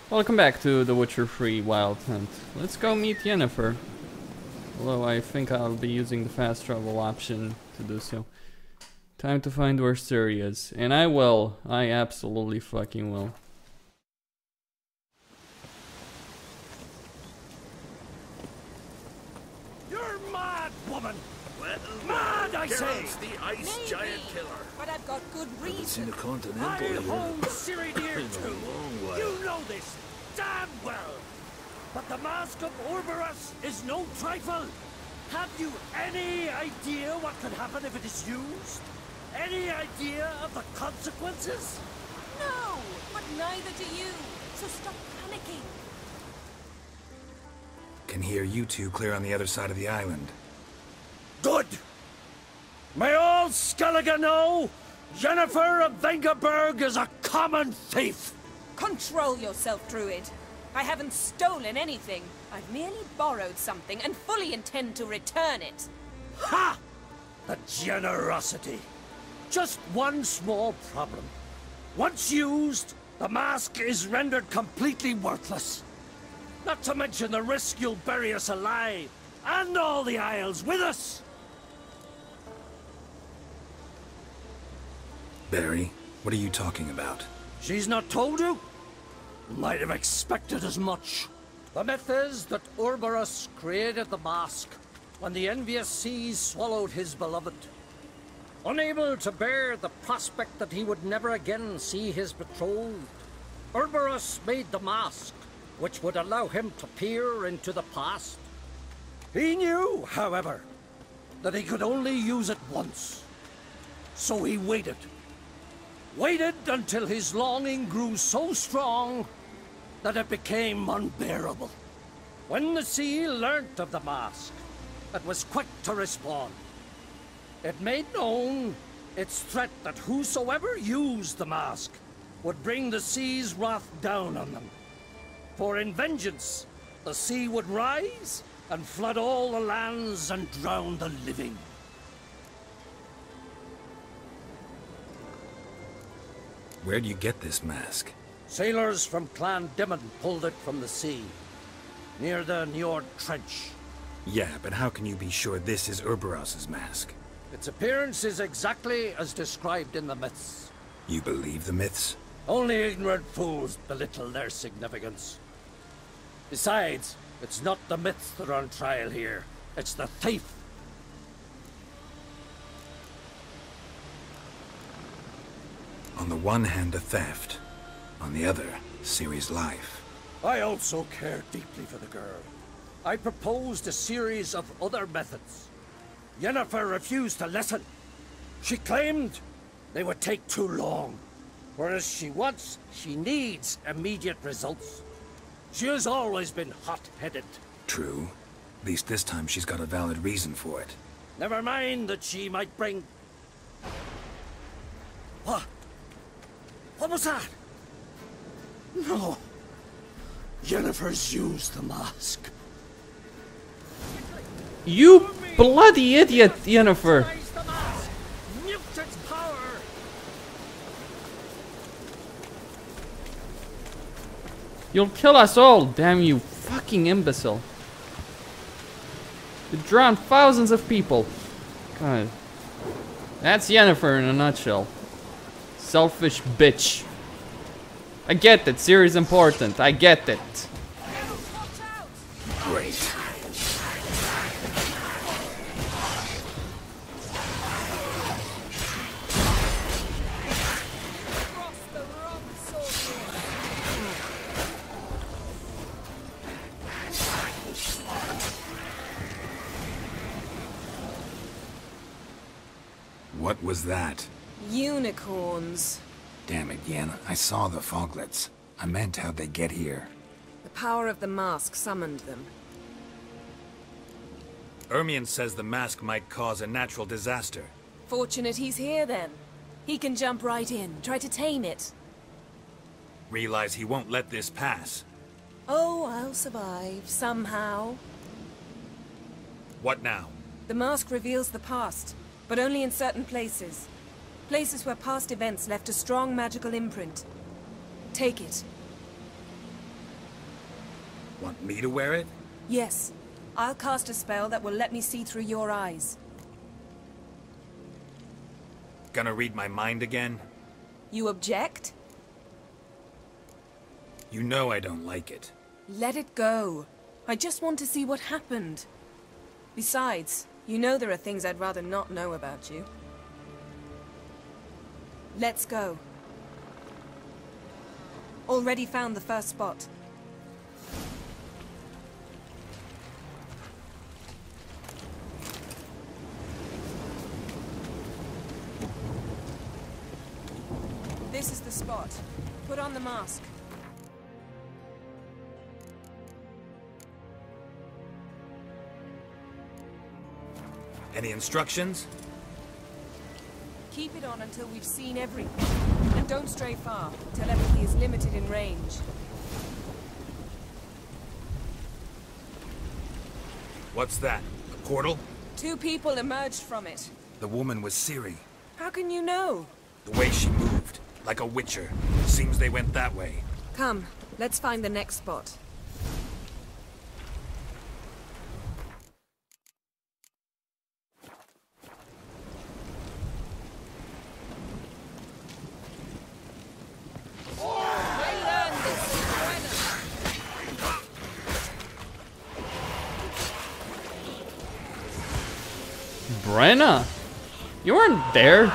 Welcome back to the Witcher 3 Wild Hunt. Let's go meet Yennefer. Although I think I'll be using the fast travel option to do so. Time to find where Ciri is. And I will. I absolutely fucking will. You're mad, woman! Well, Mad, I say! Geralt's the ice Maybe, giant killer. but I've got good Seen a reason. continental I here. hold Ciri dear In a too. long while. You know this damn well. But the Mask of Orboros is no trifle. Have you any idea what could happen if it is used? Any idea of the consequences? No, but neither do you. So stop panicking. Can hear you two clear on the other side of the island. Good. May all Skellige know, Yennefer of Vengerberg is a common thief. Control yourself, Druid. I haven't stolen anything. I've merely borrowed something and fully intend to return it. Ha! The generosity. Just one small problem. Once used, the mask is rendered completely worthless. Not to mention the risk you'll bury us alive, and all the Isles with us. Barry, what are you talking about? She's not told you? Might have expected as much. The myth is that Orboros created the mask when the envious seas swallowed his beloved. Unable to bear the prospect that he would never again see his betrothed, Orboros made the mask, which would allow him to peer into the past. He knew, however, that he could only use it once. So he waited. Waited until his longing grew so strong that it became unbearable. When the sea learnt of the mask, it was quick to respond. It made known its threat that whosoever used the mask would bring the sea's wrath down on them. For in vengeance, the sea would rise and flood all the lands and drown the living. Where'd you get this mask? Sailors from Clan Dimon pulled it from the sea, near the Njord Trench. Yeah, but how can you be sure this is Urboros's mask? Its appearance is exactly as described in the myths. You believe the myths? Only ignorant fools belittle their significance. Besides, it's not the myths that are on trial here. It's the thief. On the one hand, a theft. On the other, Ciri's life. I also care deeply for the girl. I proposed a series of other methods. Yennefer refused to listen. She claimed they would take too long, whereas she needs immediate results. She has always been hot-headed. True. At least this time she's got a valid reason for it. Never mind that she might bring... What? What was that? No. Yennefer's used the mask. You bloody idiot, Yennefer! The mask! Nuked its power! You'll kill us all, damn you fucking imbecile. You drowned thousands of people. God. That's Yennefer in a nutshell. Selfish bitch. I get it, Ciri's important, I get it. Great. What was that? Unicorns. Damn it, Yen. I saw the foglets. I meant how'd they get here. The power of the mask summoned them. Ermion says the mask might cause a natural disaster. Fortunate he's here then. He can jump right in, try to tame it. Realize he won't let this pass. Oh, I'll survive, somehow. What now? The mask reveals the past, but only in certain places. Places where past events left a strong magical imprint. Take it. Want me to wear it? Yes. I'll cast a spell that will let me see through your eyes. Gonna read my mind again? You object? You know I don't like it. Let it go. I just want to see what happened. Besides, you know there are things I'd rather not know about you. Let's go. Already found the first spot. This is the spot. Put on the mask. Any instructions? Keep it on until we've seen everything. And don't stray far. Telepathy is limited in range. What's that? A portal? 2 people emerged from it. The woman was Ciri. How can you know? The way she moved, like a witcher. Seems they went that way. Come, let's find the next spot. Brenna? You weren't there?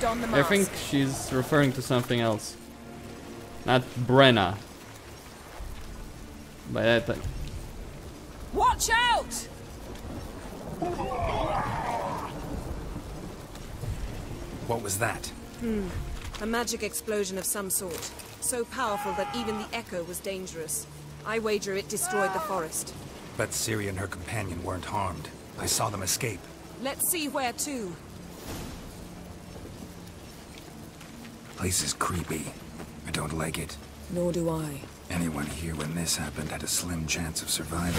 Don the I mask. think she's referring to something else. Not Brenna. By that thing. Watch out! What was that? A magic explosion of some sort. So powerful that even the echo was dangerous. I wager it destroyed the forest. But Ciri and her companion weren't harmed. I saw them escape. Let's see where to. Place is creepy. I don't like it. Nor do I. Anyone here when this happened had a slim chance of surviving.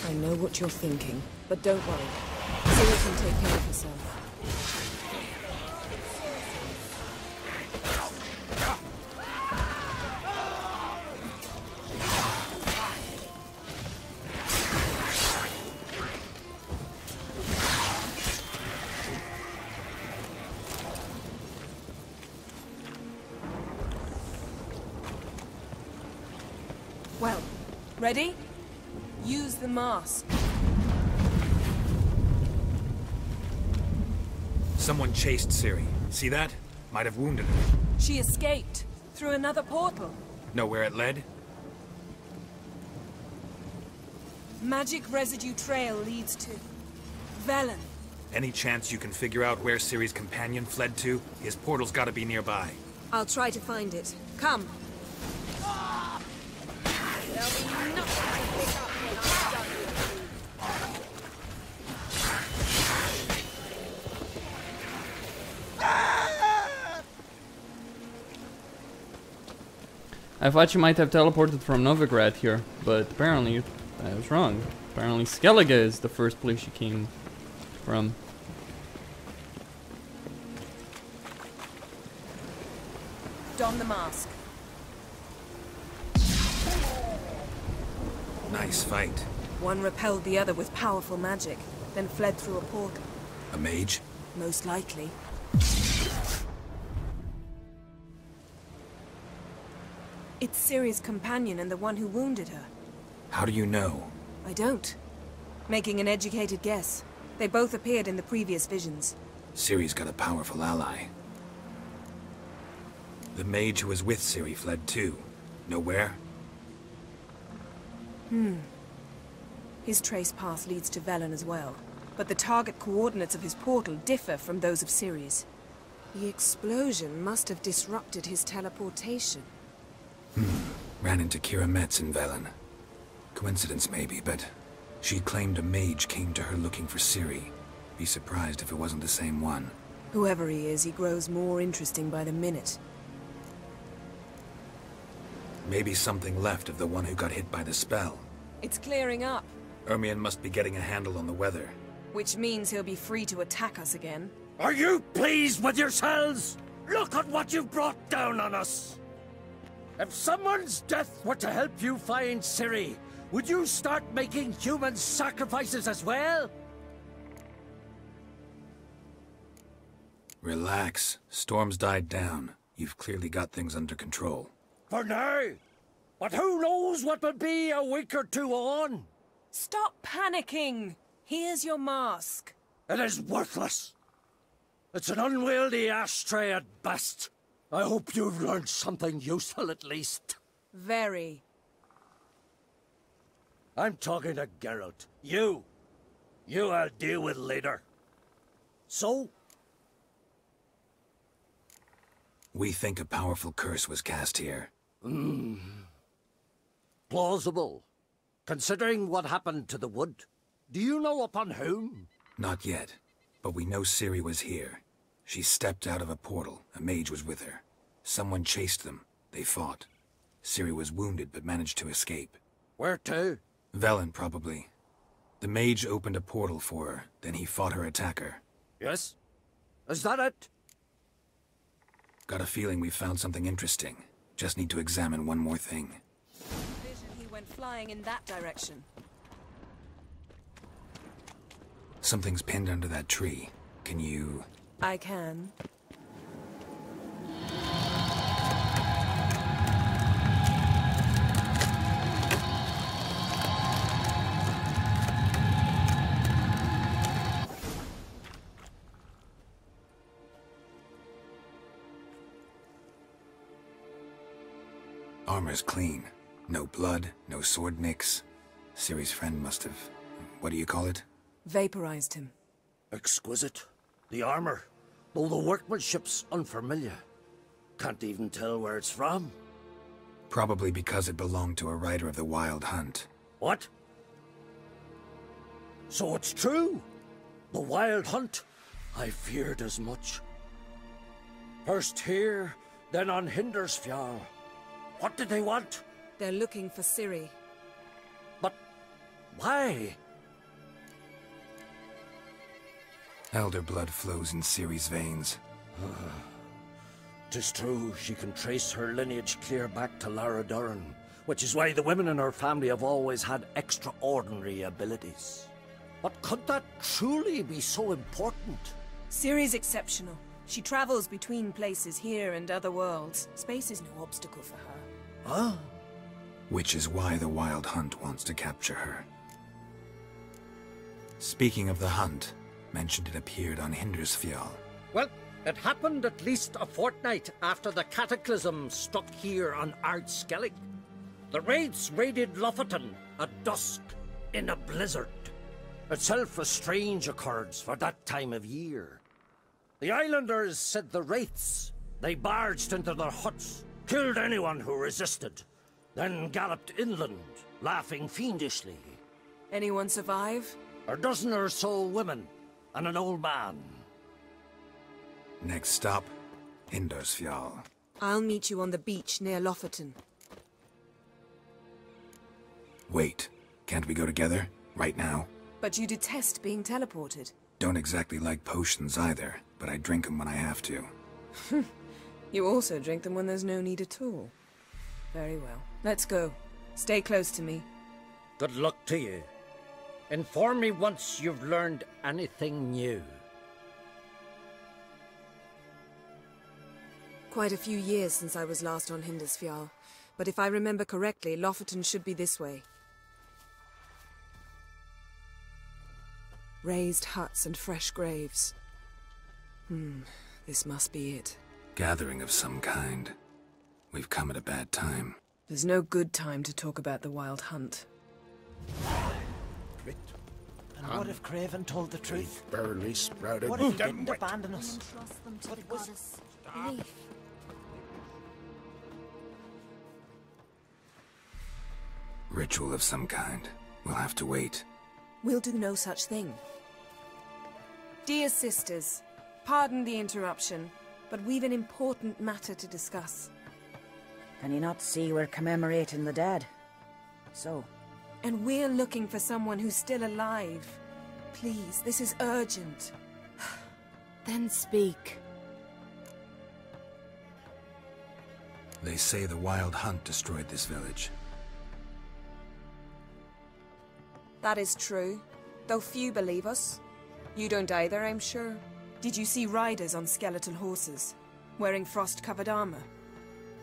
I know what you're thinking, but don't worry. Ciri can take care of herself. Well, ready? Use the mask. Someone chased Ciri. See that? Might have wounded her. She escaped through another portal. Know where it led? Magic residue trail leads to Velen. Any chance you can figure out where Ciri's companion fled to? His portal's gotta be nearby. I'll try to find it. Come. There'll be nothing to pick up when I'm done with you. I thought you might have teleported from Novigrad here, but apparently I was wrong. Apparently Skellige is the first place she came from. Don the mask. Nice fight. One repelled the other with powerful magic, then fled through a portal. A mage? Most likely. It's Ciri's companion and the one who wounded her. How do you know? I don't. Making an educated guess. They both appeared in the previous visions. Ciri's got a powerful ally. The mage who was with Ciri fled too. Know where? His trace path leads to Velen as well. But the target coordinates of his portal differ from those of Ciri's. The explosion must have disrupted his teleportation. Ran into Kira Metz in Velen. Coincidence maybe, but she claimed a mage came to her looking for Ciri. Be surprised if it wasn't the same one. Whoever he is, he grows more interesting by the minute. Maybe something left of the one who got hit by the spell. It's clearing up, Ermion must be getting a handle on the weather. which means he'll be free to attack us again. Are you pleased with yourselves? Look at what you've brought down on us! If someone's death were to help you find Ciri, would you start making human sacrifices as well? Relax. Storm's died down. You've clearly got things under control. For now. But who knows what will be a week or two on? Stop panicking! Here's your mask. It is worthless. It's an unwieldy ashtray at best. I hope you've learned something useful at least. Very. I'm talking to Geralt. You. You I'll deal with later. So? We think a powerful curse was cast here. Plausible. Considering what happened to the wood. Do you know upon whom? Not yet, but we know Ciri was here. She stepped out of a portal. A mage was with her. Someone chased them. They fought. Ciri was wounded but managed to escape. Where to? Velen, probably. The mage opened a portal for her, then he fought her attacker. Yes? Is that it? Got a feeling we found something interesting. Just need to examine one more thing. Vision he went flying in that direction. Something's pinned under that tree. Can you... I can. Armor's clean. No blood, no sword nicks. Ciri's friend must have... what do you call it? Vaporized him. Exquisite. The armor, though the workmanship's unfamiliar. Can't even tell where it's from. Probably because it belonged to a rider of the Wild Hunt. What? So it's true? The Wild Hunt? I feared as much. First here, then on Hindersfjall. What did they want? They're looking for Ciri. But why? Elder blood flows in Ciri's veins. 'Tis true, she can trace her lineage clear back to Lara Duran, which is why the women in her family have always had extraordinary abilities. But could that truly be so important? Ciri's exceptional. She travels between places here and other worlds. Space is no obstacle for her. Huh? Which is why the Wild Hunt wants to capture her. Speaking of the hunt, mentioned it appeared on Hindersfjall. Well, it happened at least a fortnight after the cataclysm struck here on Ardskellig. The raids raided Lofoten at dusk in a blizzard. Itself a strange occurrence for that time of year. The islanders said the wraiths. They barged into their huts, killed anyone who resisted, then galloped inland, laughing fiendishly. Anyone survive? A dozen or so women, and an old man. Next stop, Hindersfjall. I'll meet you on the beach near Lofoten. Wait, can't we go together? Right now? But you detest being teleported. Don't exactly like potions either, but I drink them when I have to. You also drink them when there's no need at all. Very well. Let's go. Stay close to me. Good luck to you. Inform me once you've learned anything new. Quite a few years since I was last on Hindersfjall, but if I remember correctly, Lofoten should be this way. Raised huts and fresh graves. This must be it. Gathering of some kind. We've come at a bad time. There's no good time to talk about the Wild Hunt. And what if Craven told the truth? Barely sprouted. What if he didn't abandon us? Trust them to the goddess. Belief. Ritual of some kind. We'll have to wait. We'll do no such thing. Dear sisters, pardon the interruption, but we've an important matter to discuss. Can you not see we're commemorating the dead? So, And we're looking for someone who's still alive. Please, this is urgent. then speak. They say the Wild Hunt destroyed this village. That is true, though few believe us. You don't either, I'm sure. Did you see riders on skeletal horses, wearing frost-covered armor?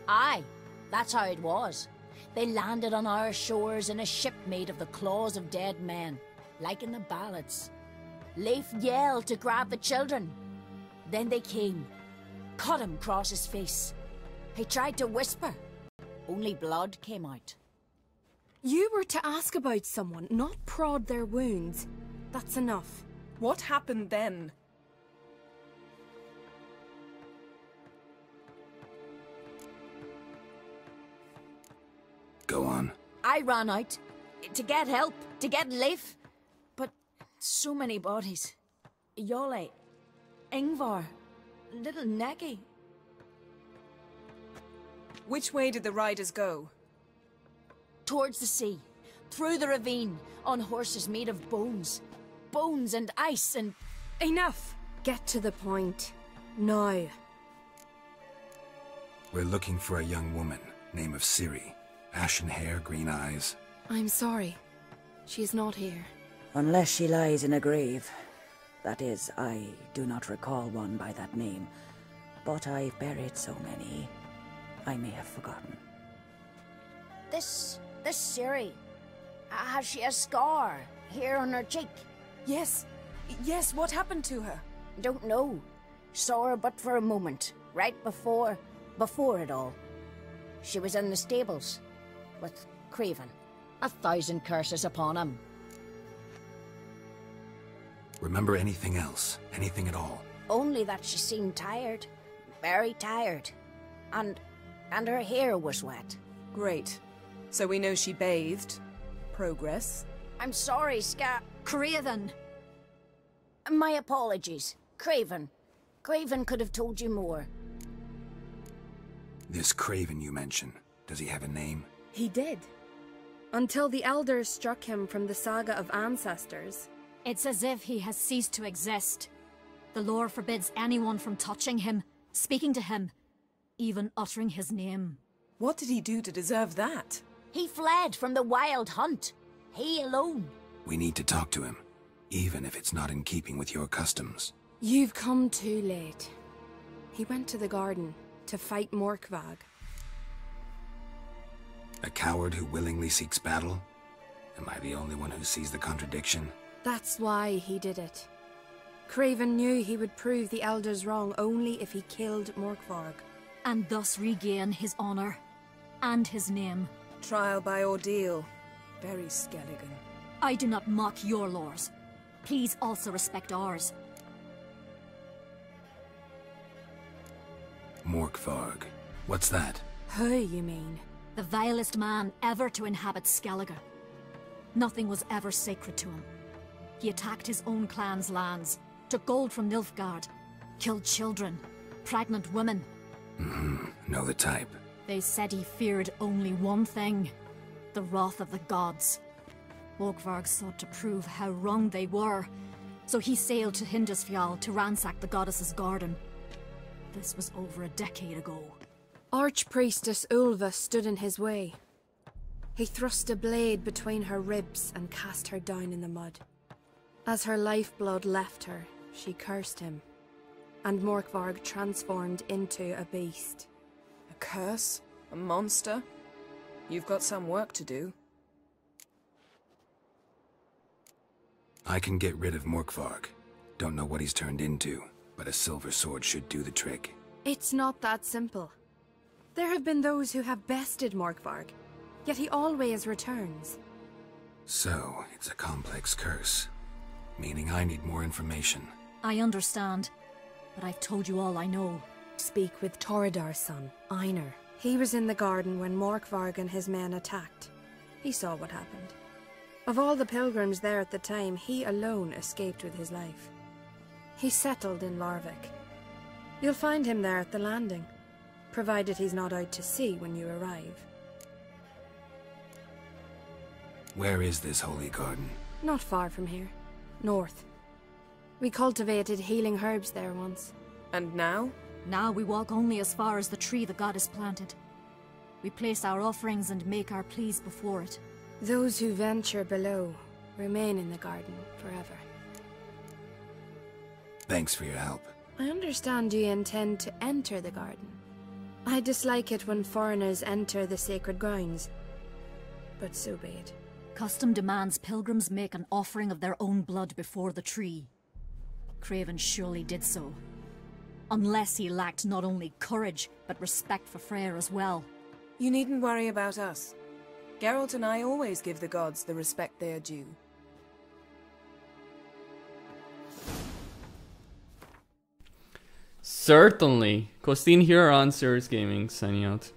Aye, that's how it was. They landed on our shores in a ship made of the claws of dead men, like in the ballads. Leif yelled to grab the children. Then they came, cut him across his face. He tried to whisper, only blood came out. You were to ask about someone, not prod their wounds. That's enough. What happened then? Go on. I ran out to get help, to get Leif. But so many bodies. Yole, Ingvar, little Neki. Which way did the riders go? Towards the sea, through the ravine, on horses made of bones. Bones and ice and... Enough! Get to the point. Now. We're looking for a young woman, name of Ciri. Ashen hair, green eyes. I'm sorry. She is not here. Unless she lies in a grave. That is, I do not recall one by that name. But I've buried so many, I may have forgotten. This Ciri, has she a scar here on her cheek? Yes, what happened to her? Don't know. Saw her but for a moment, right before it all. She was in the stables with Craven. 1,000 curses upon him. Remember anything else? Anything at all? Only that she seemed tired. Very tired. And her hair was wet. Great. So we know she bathed. Progress. I'm sorry, Craven! My apologies. Craven. Craven could have told you more. This Craven you mention, does he have a name? He did. Until the elders struck him from the saga of ancestors. It's as if he has ceased to exist. The lore forbids anyone from touching him, speaking to him, even uttering his name. What did he do to deserve that? He fled from the Wild Hunt. He alone. We need to talk to him, even if it's not in keeping with your customs. You've come too late. He went to the garden to fight Morkvag. A coward who willingly seeks battle? Am I the only one who sees the contradiction? That's why he did it. Craven knew he would prove the elders wrong only if he killed Morkvarg. And thus regain his honor and his name. Trial by ordeal. Very Skelligan. I do not mock your laws. Please also respect ours. Morkvarg. What's that? Who, you mean? The vilest man ever to inhabit Skellige. Nothing was ever sacred to him. He attacked his own clan's lands, took gold from Nilfgaard, killed children, pregnant women. Know the type. They said he feared only one thing, the wrath of the gods. Morkvarg sought to prove how wrong they were, so he sailed to Hindisfjall to ransack the goddess's garden. This was over a decade ago. Archpriestess Ulva stood in his way. He thrust a blade between her ribs and cast her down in the mud. As her lifeblood left her, she cursed him, and Morkvarg transformed into a beast. A curse? A monster? You've got some work to do. I can get rid of Morkvarg. Don't know what he's turned into, but a silver sword should do the trick. It's not that simple. There have been those who have bested Morkvarg, yet he always returns. So, it's a complex curse. Meaning I need more information. I understand, but I've told you all I know. Speak with Torridar's son, Einar. He was in the garden when Morkvarg and his men attacked. He saw what happened. Of all the pilgrims there at the time, he alone escaped with his life. He settled in Larvik. You'll find him there at the landing, provided he's not out to sea when you arrive. Where is this holy garden? Not far from here. North. We cultivated healing herbs there once. And now? Now we walk only as far as the tree the goddess planted. We place our offerings and make our pleas before it. Those who venture below remain in the garden forever. Thanks for your help. I understand you intend to enter the garden. I dislike it when foreigners enter the sacred grounds, but so be it. Custom demands pilgrims make an offering of their own blood before the tree. Craven surely did so. Unless he lacked not only courage, but respect for Freyr as well. You needn't worry about us. Geralt and I always give the gods the respect they are due. Certainly. Costin here on Serious Gaming, signing out.